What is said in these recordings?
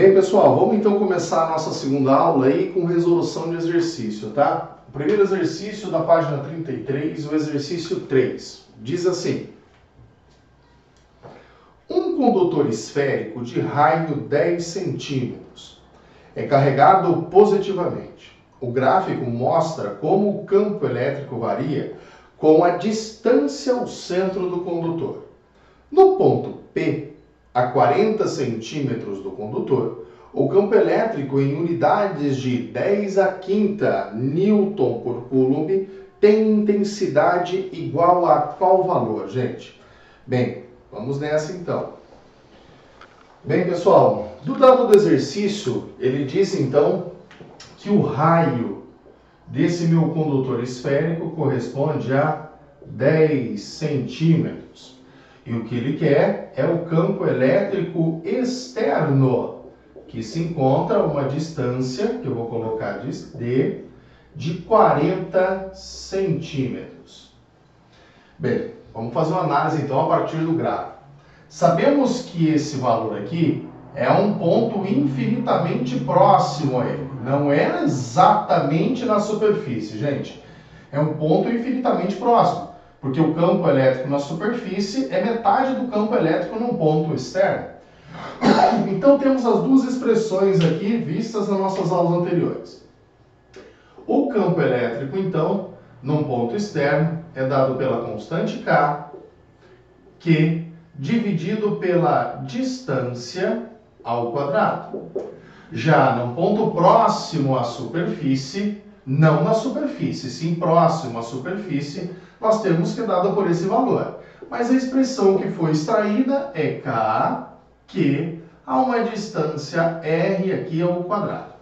Bem, pessoal, vamos então começar a nossa segunda aula aí com resolução de exercício, tá? O primeiro exercício da página 33, o exercício 3, diz assim: um condutor esférico de raio 10 centímetros é carregado positivamente. O gráfico mostra como o campo elétrico varia com a distância ao centro do condutor. No ponto P, a 40 centímetros do condutor, o campo elétrico em unidades de 10 a quinta Newton por Coulomb tem intensidade igual a qual valor, gente? Bem, vamos nessa então. Bem, pessoal, do dado do exercício, ele diz então que o raio desse meu condutor esférico corresponde a 10 centímetros. E o que ele quer é o campo elétrico externo, que se encontra a uma distância, que eu vou colocar de 40 centímetros. Bem, vamos fazer uma análise então a partir do gráfico. Sabemos que esse valor aqui é um ponto infinitamente próximo a ele. Não é exatamente na superfície, gente. É um ponto infinitamente próximo, porque o campo elétrico na superfície é metade do campo elétrico num ponto externo. Então temos as duas expressões aqui vistas nas nossas aulas anteriores. O campo elétrico, então, num ponto externo, é dado pela constante K, Q, dividido pela distância ao quadrado. Já num ponto próximo à superfície, não na superfície, sim próximo à superfície, nós temos que é dado por esse valor. Mas a expressão que foi extraída é K, Q, a uma distância R aqui ao quadrado.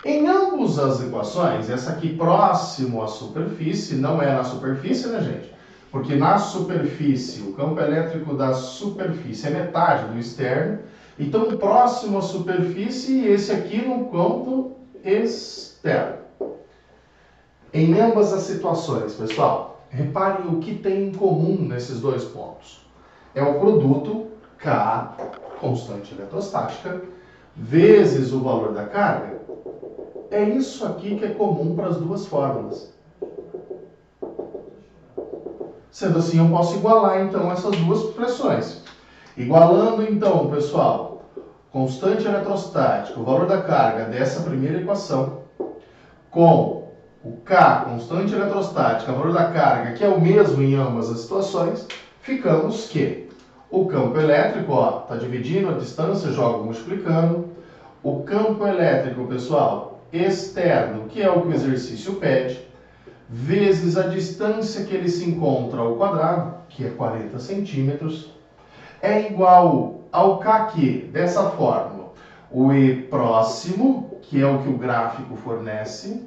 Em ambas as equações, essa aqui próximo à superfície, não é na superfície, né, gente? Porque na superfície, o campo elétrico da superfície é metade do externo, então próximo à superfície e esse aqui no campo externo. Em ambas as situações, pessoal, reparem o que tem em comum nesses dois pontos. É o produto K, constante eletrostática, vezes o valor da carga. É isso aqui que é comum para as duas fórmulas. Sendo assim, eu posso igualar, então, essas duas expressões. Igualando, então, pessoal, constante eletrostática, o valor da carga dessa primeira equação, com o K, constante eletrostática, o valor da carga, que é o mesmo em ambas as situações, ficamos que o campo elétrico, ó, está dividindo a distância, jogo multiplicando. O campo elétrico, pessoal, externo, que é o que o exercício pede, vezes a distância que ele se encontra ao quadrado, que é 40 centímetros, é igual ao KQ, dessa fórmula. O E próximo, que é o que o gráfico fornece,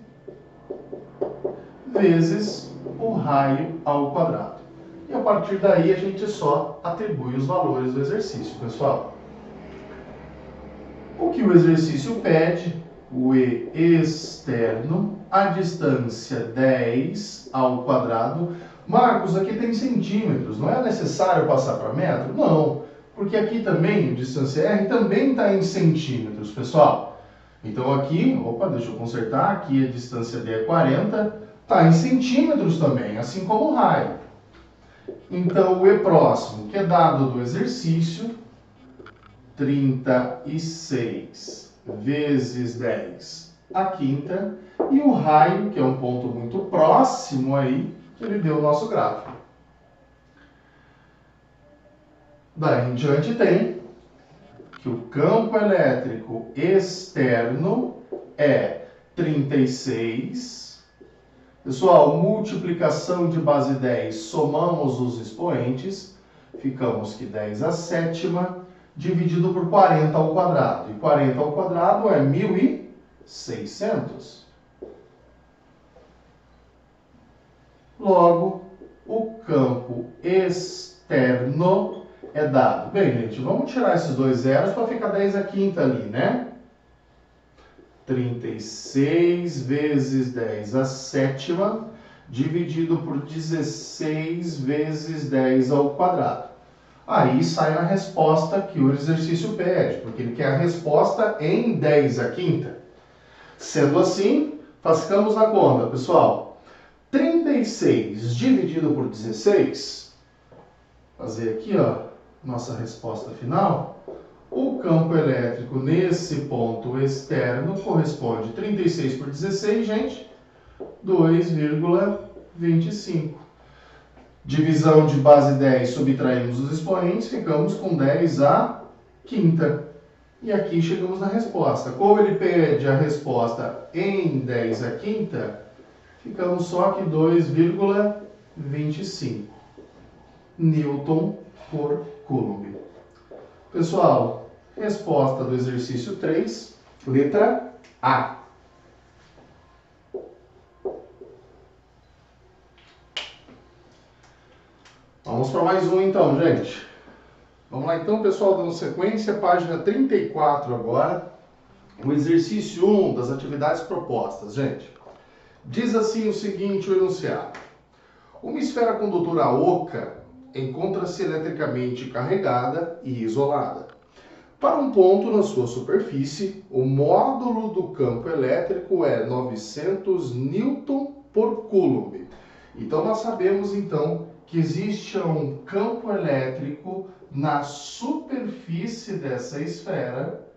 vezes o raio ao quadrado. E a partir daí a gente só atribui os valores do exercício, pessoal. O que o exercício pede, o E externo, a distância 10 ao quadrado. Marcos, aqui tem centímetros, não é necessário passar para metro? Não, porque aqui também, a distância R também está em centímetros, pessoal. Então aqui, deixa eu consertar, aqui a distância D é 40, está em centímetros também, assim como o raio. Então o E próximo, que é dado do exercício, 36 vezes 10 a quinta, e o raio, que é um ponto muito próximo aí, que ele deu o nosso gráfico. Daí em diante tem que o campo elétrico externo é 36. Pessoal, multiplicação de base 10, somamos os expoentes, ficamos que 10 a sétima, dividido por 40 ao quadrado. E 40 ao quadrado é 1.600. Logo, o campo externo é dado. Bem, gente, vamos tirar esses dois zeros para ficar 10 a quinta ali, né? 36 vezes 10 a sétima, dividido por 16 vezes 10 ao quadrado. Aí sai na resposta que o exercício pede, porque ele quer a resposta em 10 à quinta. Sendo assim, façamos a conta, pessoal. 36 dividido por 16, fazer aqui, ó, nossa resposta final. O campo elétrico nesse ponto externo corresponde 36 por 16, gente, 2,25. Divisão de base 10, subtraímos os expoentes, ficamos com 10 à quinta. E aqui chegamos na resposta. Como ele pede a resposta em 10 à quinta, ficamos só que 2,25 Newton por Coulomb. Pessoal, resposta do exercício 3, letra A. Vamos para mais um então, gente. Vamos lá então, pessoal, dando sequência, página 34 agora. O exercício 1 das atividades propostas, gente. Diz assim o seguinte, o enunciado. Uma esfera condutora oca encontra-se eletricamente carregada e isolada. Para um ponto na sua superfície, o módulo do campo elétrico é 900 Newton por Coulomb. Então, nós sabemos, então, que existe um campo elétrico na superfície dessa esfera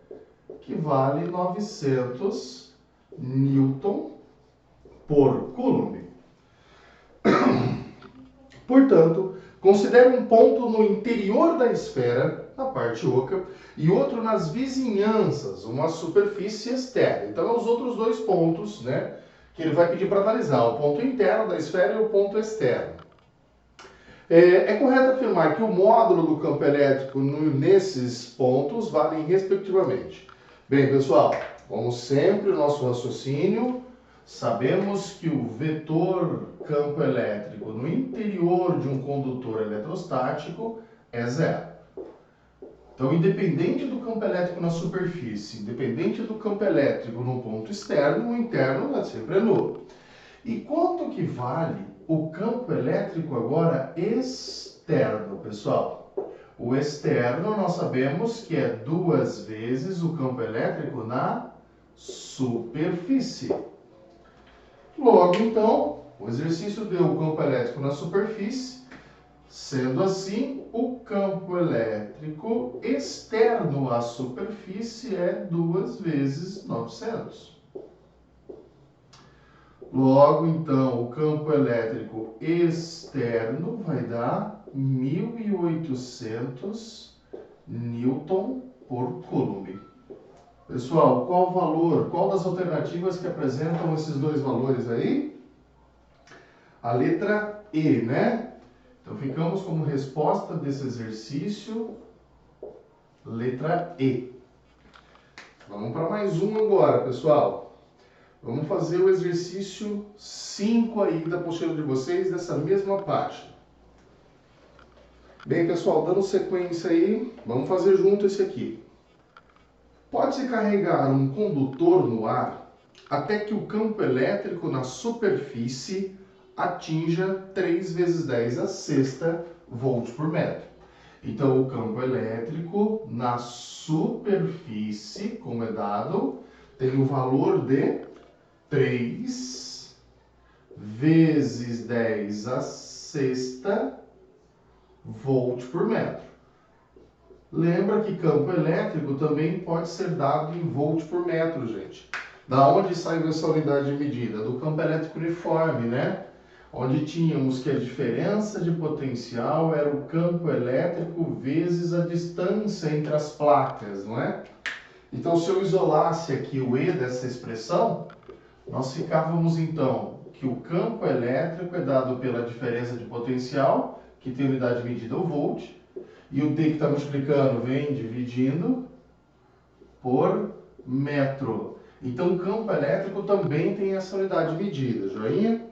que vale 900 Newton por Coulomb. Portanto, considere um ponto no interior da esfera, na parte oca, e outro nas vizinhanças, uma superfície externa. Então, os outros dois pontos, né, que ele vai pedir para analisar, o ponto interno da esfera e o ponto externo. É correto afirmar que o módulo do campo elétrico nesses pontos valem respectivamente. Bem, pessoal, como sempre, o nosso raciocínio, sabemos que o vetor campo elétrico no interior de um condutor eletrostático é zero. Então, independente do campo elétrico na superfície, independente do campo elétrico no ponto externo, o interno é sempre nulo. E quanto que vale o campo elétrico agora externo, pessoal? O externo nós sabemos que é 2 vezes o campo elétrico na superfície. Logo, então, o exercício deu o campo elétrico na superfície. Sendo assim, o campo elétrico externo à superfície é 2 vezes 900. Logo, então, o campo elétrico externo vai dar 1.800 Newton por Coulomb. Pessoal, qual o valor, qual das alternativas que apresentam esses dois valores aí? A letra E, né? Então, ficamos como resposta desse exercício, letra E. Vamos para mais um agora, pessoal. Vamos fazer o exercício 5 aí da apostila de vocês, dessa mesma página. Bem, pessoal, dando sequência aí, vamos fazer junto esse aqui. Pode-se carregar um condutor no ar até que o campo elétrico na superfície atinja 3 vezes 10 à sexta volts por metro. Então, o campo elétrico na superfície, como é dado, tem o valor de 3 vezes 10 à sexta volt por metro. Lembra que campo elétrico também pode ser dado em volt por metro, gente. Da onde saiu essa unidade de medida? Do campo elétrico uniforme, né? Onde tínhamos que a diferença de potencial era o campo elétrico vezes a distância entre as placas, não é? Então, se eu isolasse aqui o E dessa expressão, nós ficávamos então que o campo elétrico é dado pela diferença de potencial, que tem unidade de medida o volt, e o D que está multiplicando vem dividindo por metro. Então, o campo elétrico também tem essa unidade de medida, joinha?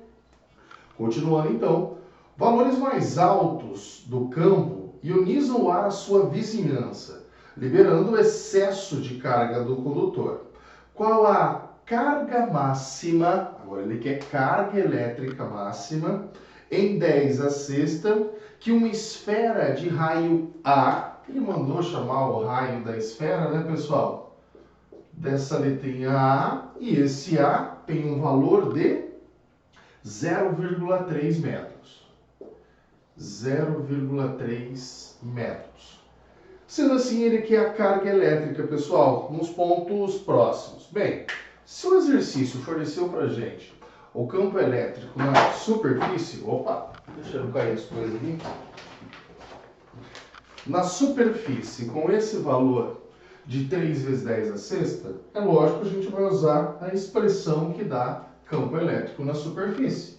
Continuando então, valores mais altos do campo ionizam o ar à sua vizinhança, liberando o excesso de carga do condutor. Qual a carga máxima, agora ele quer carga elétrica máxima, em 10 à sexta, que uma esfera de raio A, ele mandou chamar o raio da esfera, né, pessoal? Dessa letrinha A, e esse A tem um valor de 0,3 metros. 0,3 metros. Sendo assim, ele quer a carga elétrica, pessoal, nos pontos próximos. Bem, se o exercício forneceu para a gente o campo elétrico na superfície... Opa, deixa eu cair as coisas aqui. Na superfície, com esse valor de 3 vezes 10 a sexta, é lógico que a gente vai usar a expressão que dá campo elétrico na superfície.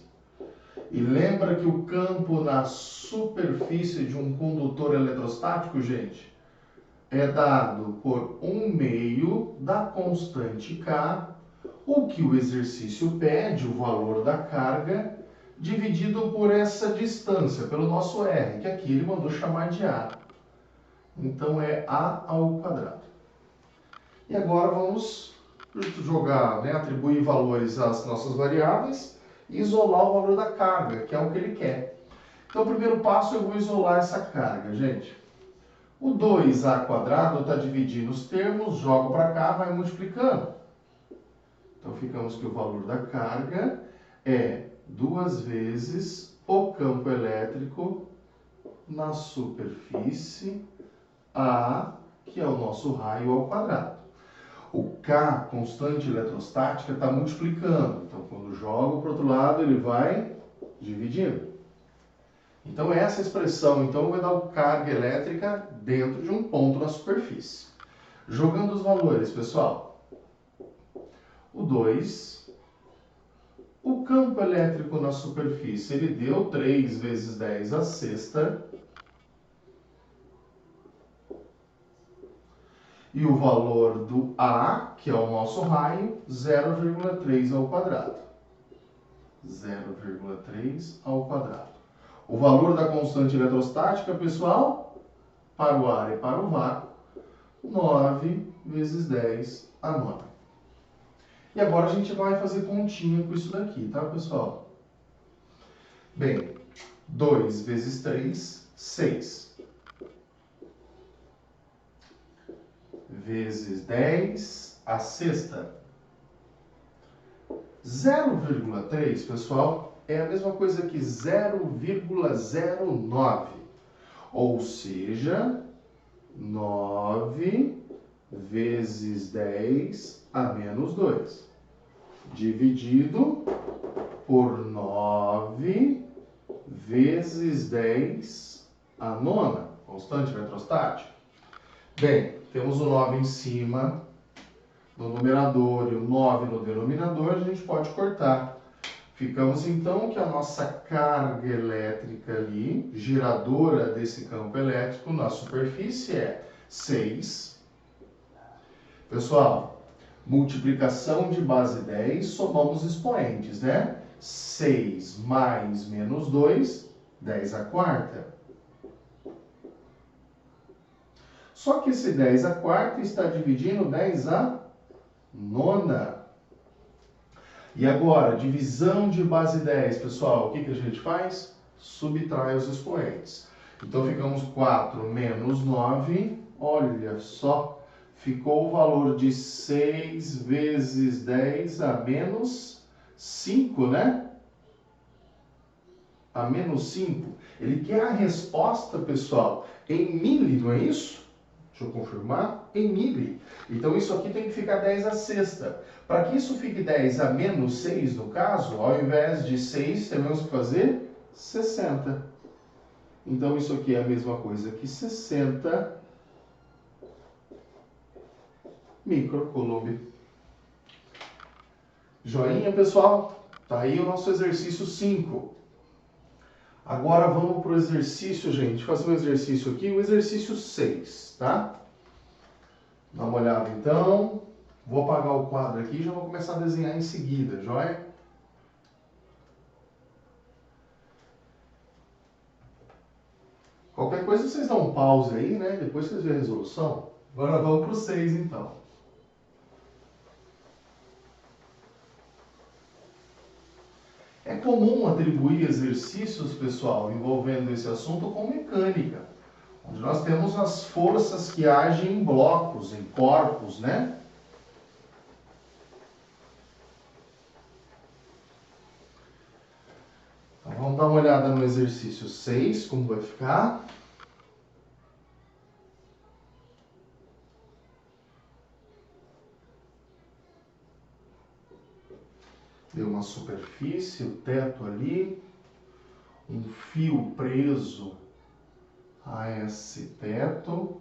E lembra que o campo na superfície de um condutor eletrostático, gente, é dado por 1/2 da constante K, o que o exercício pede, o valor da carga, dividido por essa distância, pelo nosso R, que aqui ele mandou chamar de A. Então é A ao quadrado. E agora vamos jogar, né, atribuir valores às nossas variáveis e isolar o valor da carga, que é o que ele quer. Então, o primeiro passo eu vou isolar essa carga, gente. O 2A² está dividindo os termos, jogo para cá, vai multiplicando. Então, ficamos que o valor da carga é 2 vezes o campo elétrico na superfície A, que é o nosso raio ao quadrado. O K, constante eletrostática, está multiplicando. Então, quando jogo para o outro lado, ele vai dividindo. Então, essa expressão então, vai dar o carga elétrica dentro de um ponto na superfície. Jogando os valores, pessoal. O 2, o campo elétrico na superfície, ele deu 3 vezes 10 a sexta. E o valor do A, que é o nosso raio, 0,3 ao quadrado. 0,3 ao quadrado. O valor da constante eletrostática, pessoal, para o ar e para o vácuo, 9 vezes 10 a nona. E agora a gente vai fazer continha com isso daqui, tá, pessoal? Bem, 2 vezes 3, 6. Vezes 10 a sexta. 0,3, pessoal, é a mesma coisa que 0,09. Ou seja, 9 vezes 10 a menos 2. Dividido por 9 vezes 10 a nona, constante eletrostática. Bem, temos o 9 em cima no numerador e o 9 no denominador, a gente pode cortar. Ficamos então que a nossa carga elétrica ali, geradora desse campo elétrico na superfície é 6. Pessoal, multiplicação de base 10, somamos expoentes, né? 6 mais menos 2, 10 à quarta. Só que esse 10 à quarta está dividindo 10 à nona. E agora, divisão de base 10, pessoal, o que a gente faz? Subtrai os expoentes. Então, ficamos 4 menos 9, olha só, ficou o valor de 6 vezes 10 a menos 5, né? A menos 5. Ele quer a resposta, pessoal, em mili, não é isso? Deixa eu confirmar, em mili. Então, isso aqui tem que ficar 10 a sexta. Para que isso fique 10 a menos 6, no caso, ao invés de 6, temos que fazer 60. Então, isso aqui é a mesma coisa que 60 microcoulomb. Joinha, pessoal? Tá aí o nosso exercício 5. Agora vamos para o exercício, gente. Fazer um exercício aqui, o exercício 6, tá? Dá uma olhada então. Vou apagar o quadro aqui e já vou começar a desenhar em seguida, joia? Qualquer coisa vocês dão um pause aí, né? Depois vocês veem a resolução. Agora vamos para o 6 então. É comum atribuir exercícios, pessoal, envolvendo esse assunto com mecânica, onde nós temos as forças que agem em blocos, em corpos, né? Então, vamos dar uma olhada no exercício 6, como vai ficar. Deu uma superfície, o teto ali, um fio preso a esse teto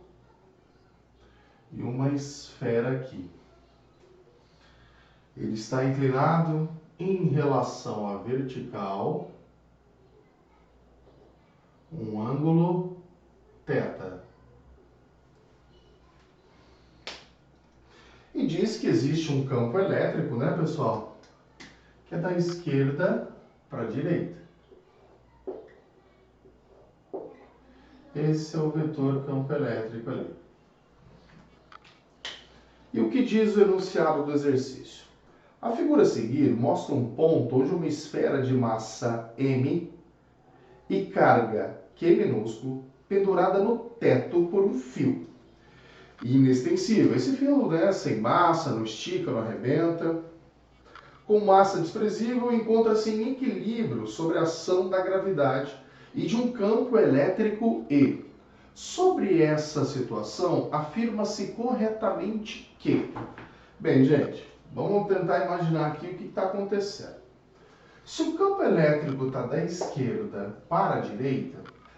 e uma esfera aqui. Ele está inclinado em relação à vertical, um ângulo θ. E diz que existe um campo elétrico, né, pessoal? Que é da esquerda para a direita. Esse é o vetor campo elétrico ali. E o que diz o enunciado do exercício? A figura a seguir mostra um ponto onde uma esfera de massa m e carga Q minúsculo pendurada no teto por um fio inextensível. Esse fio, né, sem massa, não estica, não arrebenta. Com massa desprezível, encontra-se em equilíbrio sobre a ação da gravidade e de um campo elétrico E. Sobre essa situação, afirma-se corretamente que... Bem, gente, vamos tentar imaginar aqui o que está acontecendo. Se o campo elétrico está da esquerda para a direita,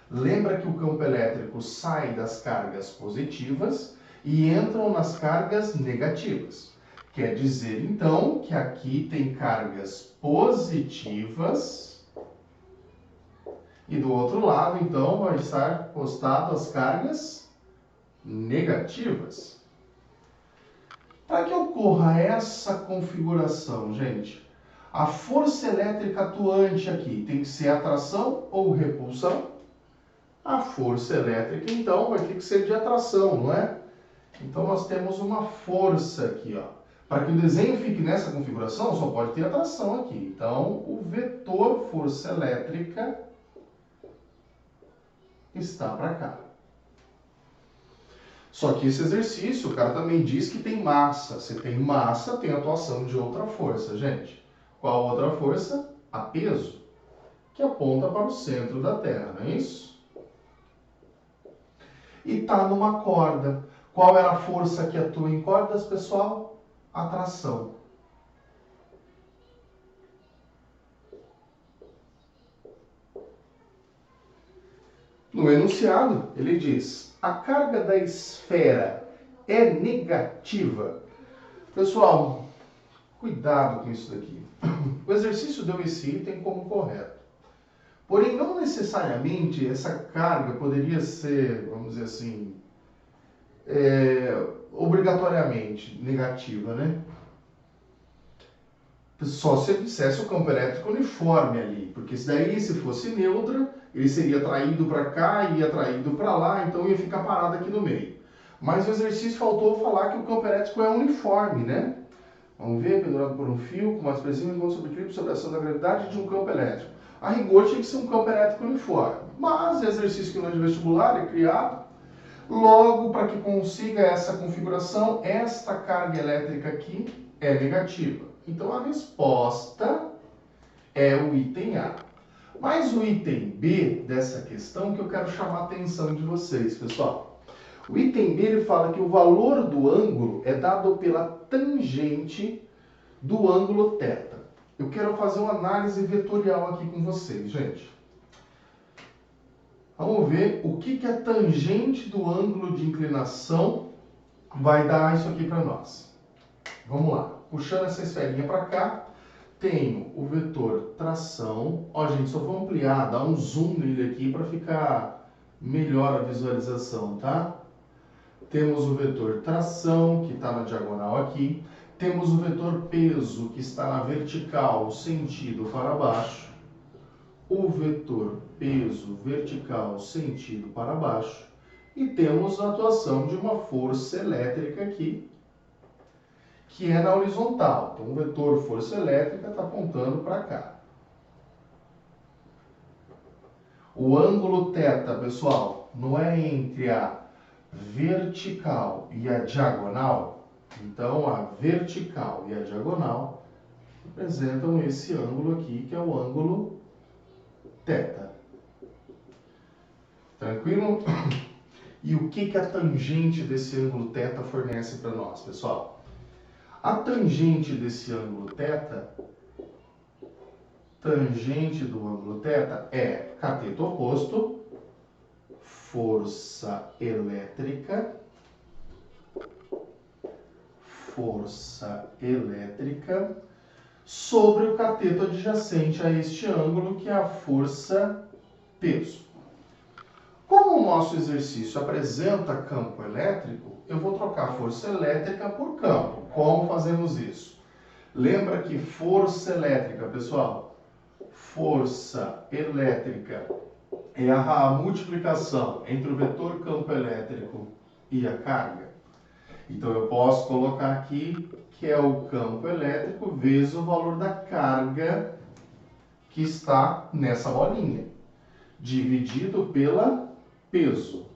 lembra que o campo elétrico sai das cargas positivas e entram nas cargas negativas. Quer dizer, então, que aqui tem cargas positivas e do outro lado, então, vai estar postado as cargas negativas. Para que ocorra essa configuração, gente, a força elétrica atuante aqui tem que ser atração ou repulsão? A força elétrica, então, vai ter que ser de atração, não é? Então, nós temos uma força aqui, ó. Para que o desenho fique nessa configuração, só pode ter atração aqui. Então, o vetor força elétrica está para cá. Só que esse exercício, o cara também diz que tem massa. Se tem massa, tem atuação de outra força, gente. Qual outra força? A peso, que aponta para o centro da Terra, não é isso? E está numa corda. Qual era a força que atua em cordas, pessoal? Atração. No enunciado, ele diz: a carga da esfera é negativa. Pessoal, cuidado com isso daqui. O exercício deu esse item como correto. Porém, não necessariamente essa carga poderia ser, vamos dizer assim, obrigatoriamente negativa, né? Só se ele dissesse o campo elétrico uniforme ali, porque se fosse neutra, ele seria atraído para cá e atraído para lá, então ia ficar parado aqui no meio. Mas o exercício faltou falar que o campo elétrico é uniforme, né? Vamos ver, pendurado por um fio, com uma expressiva enquanto sobre equilíbrio sobre a ação da gravidade de um campo elétrico. A rigor tinha que ser um campo elétrico uniforme, mas o exercício que não é de vestibular é criado. Logo, para que consiga essa configuração, esta carga elétrica aqui é negativa. Então, a resposta é o item A. Mas o item B dessa questão que eu quero chamar a atenção de vocês, pessoal. O item B ele fala que o valor do ângulo é dado pela tangente do ângulo θ. Eu quero fazer uma análise vetorial aqui com vocês, gente. Vamos ver o que a tangente do ângulo de inclinação vai dar isso aqui para nós. Vamos lá. Puxando essa esferinha para cá, tenho o vetor tração. Ó, gente, só vou ampliar, dar um zoom nele aqui para ficar melhor a visualização, tá? Temos o vetor tração, que está na diagonal aqui. Temos o vetor peso, que está na vertical, sentido para baixo. O vetor peso vertical, sentido para baixo. E temos a atuação de uma força elétrica aqui, que é na horizontal. Então, o vetor força elétrica está apontando para cá. O ângulo θ, pessoal, não é entre a vertical e a diagonal? Então, a vertical e a diagonal representam esse ângulo aqui, que é o ângulo θ. Tranquilo? E o que a tangente desse ângulo θ fornece para nós, pessoal? A tangente desse ângulo θ, tangente do ângulo θ é cateto oposto, força elétrica, sobre o cateto adjacente a este ângulo, que é a força peso. Como o nosso exercício apresenta campo elétrico, eu vou trocar força elétrica por campo. Como fazemos isso? Lembra que força elétrica, pessoal, força elétrica é a multiplicação entre o vetor campo elétrico e a carga. Então eu posso colocar aqui que é o campo elétrico vezes o valor da carga que está nessa bolinha, dividido pela peso,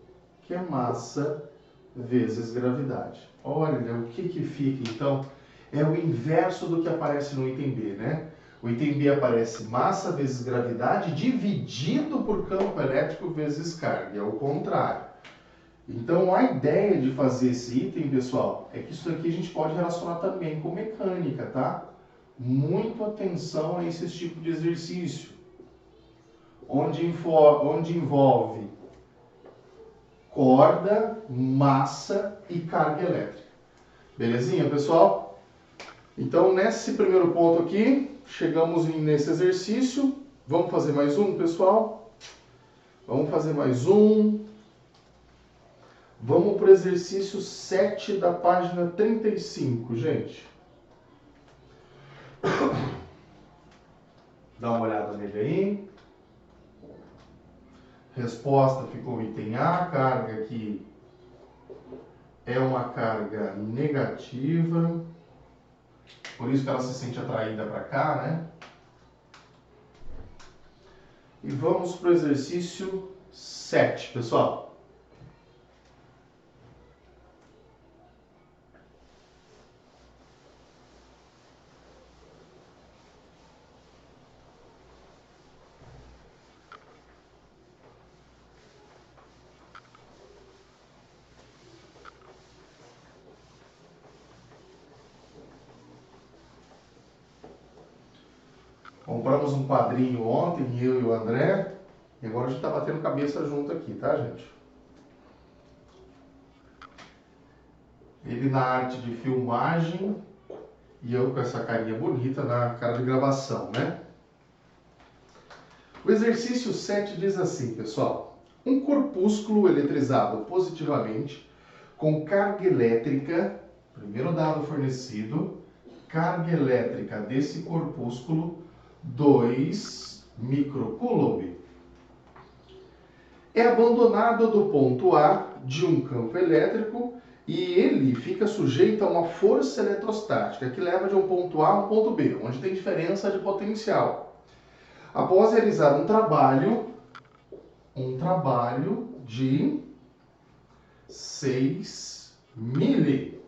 que é massa vezes gravidade. Olha, o que fica então? É o inverso do que aparece no item B, né? O item B aparece massa vezes gravidade dividido por campo elétrico vezes carga. É o contrário. Então, a ideia de fazer esse item, pessoal, é que isso aqui a gente pode relacionar também com mecânica, tá? Muito atenção a esse tipo de exercício, onde envolve corda, massa e carga elétrica. Belezinha, pessoal? Então, nesse primeiro ponto aqui, chegamos nesse exercício. Vamos fazer mais um, pessoal? Vamos fazer mais um. Vamos para o exercício 7 da página 35, gente. Dá uma olhada nele aí. Resposta ficou item A, carga aqui é uma carga negativa, por isso que ela se sente atraída para cá, né? E vamos para o exercício 7, pessoal. Compramos um quadrinho ontem, eu e o André, e agora a gente está batendo cabeça junto aqui, tá, gente? Ele na arte de filmagem e eu com essa carinha bonita na cara de gravação, né? O exercício 7 diz assim, pessoal. Um corpúsculo eletrizado positivamente com carga elétrica, primeiro dado fornecido, carga elétrica desse corpúsculo, 2 microcoulomb. É abandonado do ponto A de um campo elétrico e ele fica sujeito a uma força eletrostática que leva de um ponto A a um ponto B, onde tem diferença de potencial. Após realizar um trabalho de 6 milijoule.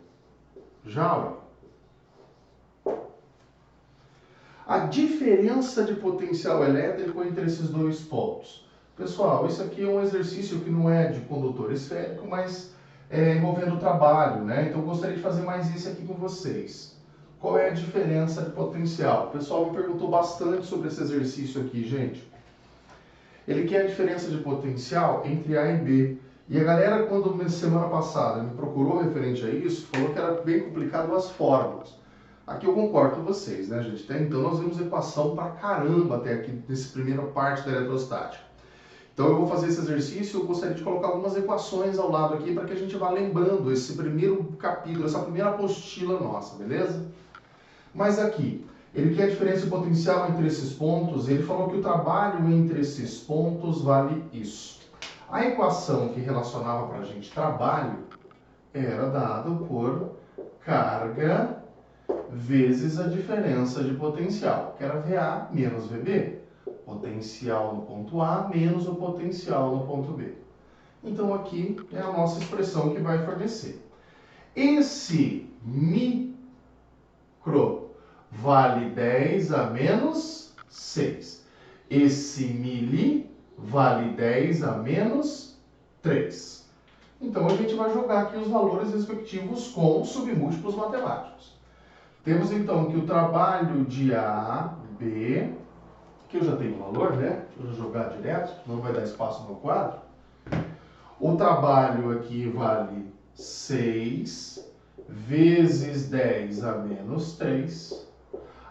A diferença de potencial elétrico entre esses dois pontos. Pessoal, isso aqui é um exercício que não é de condutor esférico, mas é envolvendo trabalho, né? Então eu gostaria de fazer mais isso aqui com vocês. Qual é a diferença de potencial? O pessoal me perguntou bastante sobre esse exercício aqui, gente. Ele quer a diferença de potencial entre A e B. E a galera, quando semana passada me procurou referente a isso, falou que era bem complicado as fórmulas. Aqui eu concordo com vocês, né, gente? Então nós vimos equação pra caramba até aqui, nessa primeira parte da eletrostática. Então eu vou fazer esse exercício, eu gostaria de colocar algumas equações ao lado aqui para que a gente vá lembrando esse primeiro capítulo, essa primeira apostila nossa, beleza? Mas aqui, ele quer a diferença de potencial entre esses pontos, e ele falou que o trabalho entre esses pontos vale isso. A equação que relacionava para a gente trabalho era dada por carga vezes a diferença de potencial, que era VA menos VB. Potencial no ponto A menos o potencial no ponto B. Então aqui é a nossa expressão que vai fornecer. Esse micro vale 10 a menos 6. Esse mili vale 10 a menos 3. Então a gente vai jogar aqui os valores respectivos com submúltiplos matemáticos. Temos então que o trabalho de A, B, que eu já tenho o valor, né? Deixa eu jogar direto, não vai dar espaço no quadro. O trabalho aqui vale 6 vezes 10 a menos 3.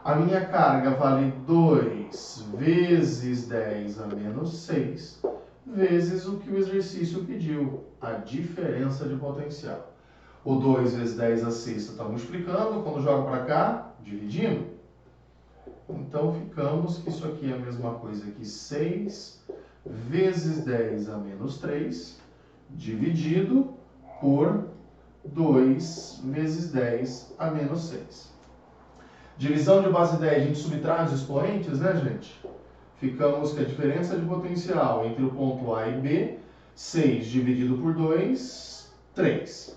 A minha carga vale 2 vezes 10 a menos 6, vezes o que o exercício pediu, a diferença de potencial. O 2 vezes 10 a sexta está multiplicando, quando joga para cá, dividindo. Então, ficamos que isso aqui é a mesma coisa que 6 vezes 10 a menos 3, dividido por 2 vezes 10 a menos 6. Divisão de base 10, a gente subtrai os expoentes, né, gente? Ficamos que a diferença de potencial entre o ponto A e B, 6 dividido por 2, 3.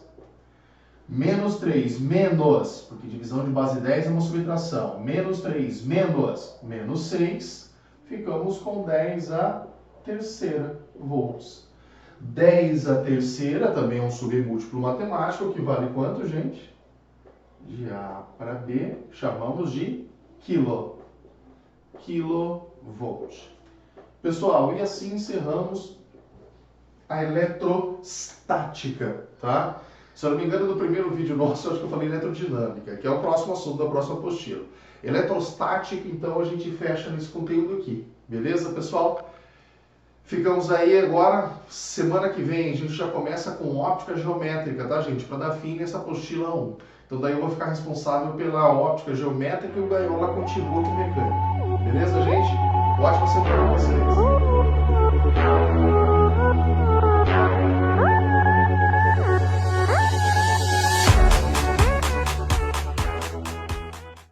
Menos 3 menos, porque divisão de base 10 é uma subtração, menos 3 menos 6, ficamos com 10 a terceira volts. 10 a terceira também é um submúltiplo matemático, que vale quanto, gente? De A para B, chamamos de kilovolt. Pessoal, e assim encerramos a eletrostática, tá? Se eu não me engano, no primeiro vídeo nosso, eu acho que eu falei eletrodinâmica, que é o próximo assunto da próxima apostila. Eletrostática, então, a gente fecha nesse conteúdo aqui. Beleza, pessoal? Ficamos aí agora, semana que vem, a gente já começa com óptica geométrica, tá, gente? Para dar fim nessa apostila 1. Então, daí eu vou ficar responsável pela óptica geométrica e o Gaiola continua com mecânica. Beleza, gente? Ótima semana para vocês.